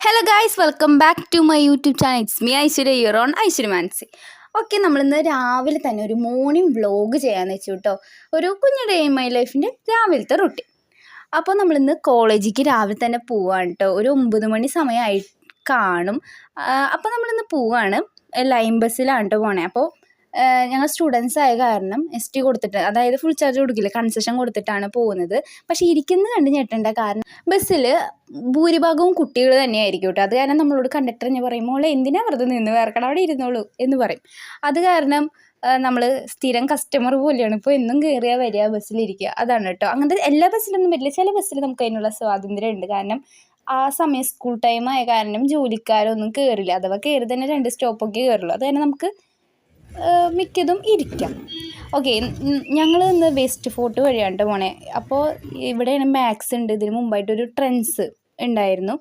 Hello guys, welcome back to my YouTube channel. It's me Aishwarya here on Aishwarya Mansi. Okay, നമ്മളിന്ന് രാവിലെ തന്നെ ഒരു morning vlog ചെയ്യാമെന്ന് വെച്ചു കേട്ടോ. ഒരു കുഞ്ഞു ഡേ ഇൻ മൈ ലൈഫിൻ്റെ രാവിലത്തെ റൊട്ടീൻ. അപ്പോൾ നമ്മളിന്ന് കോളേജിലേക്ക് രാവിലെ തന്നെ പോവാണ് കേട്ടോ. ഒരു 9 മണി സമയമായി കാണും. അപ്പോൾ നമ്മളിന്ന് പോവാണ്. ലൈൻ ബസ്സിലാണ് കേട്ടോ പോണേ. അപ്പോൾ ഞങ്ങൾ സ്റ്റുഡൻസ് ആയ കാരണം ST കൊടുത്തിട്ട്, അതായത് ഫുൾ ചാർജ് കൊടുക്കില്ല, കൺസെഷൻ കൊടുത്തിട്ടാണ് പോകുന്നത്. പക്ഷേ ഇരിക്കുന്നത് കണ്ട് ഞെട്ടേണ്ട, കാരണം ബസ്സിൽ ഭൂരിഭാഗവും കുട്ടികൾ തന്നെയായിരിക്കും കേട്ടോ. അത് കാരണം നമ്മളോട് കണ്ടക്ടർ ഞാൻ പറയും, മോളെ എന്തിനാ വെറുതെ നിന്ന് വേർക്കണം, അവിടെ ഇരുന്നോളൂ എന്ന് പറയും. അത് കാരണം നമ്മൾ സ്ഥിരം കസ്റ്റമർ പോലെയാണ്. ഇപ്പോൾ എന്നും കയറിയാൽ വരിക, ബസ്സിലിരിക്കുക, അതാണ് കേട്ടോ. അങ്ങനത്തെ എല്ലാ ബസ്സിലൊന്നും വരില്ല, ചില ബസ്സിൽ നമുക്ക് അതിനുള്ള സ്വാതന്ത്ര്യം ഉണ്ട്. കാരണം ആ സമയം സ്കൂൾ ടൈം ആയ കാരണം ജോലിക്കാരൊന്നും കയറില്ല. അഥവാ കയറി തന്നെ 2 സ്റ്റോപ്പൊക്കെ കയറുള്ളൂ. അത് കാരണം നമുക്ക് മിക്കതും ഇരിക്കാം. ഓക്കെ, ഞങ്ങൾ ഇന്ന് വെസ്റ്റ് ഫോർട്ട് വഴിയാണ് പോണേ. അപ്പോൾ ഇവിടെയാണ് മാക്സ് ഉണ്ട്. ഇതിന് മുമ്പായിട്ടൊരു ട്രെൻഡ്സ് ഉണ്ടായിരുന്നു.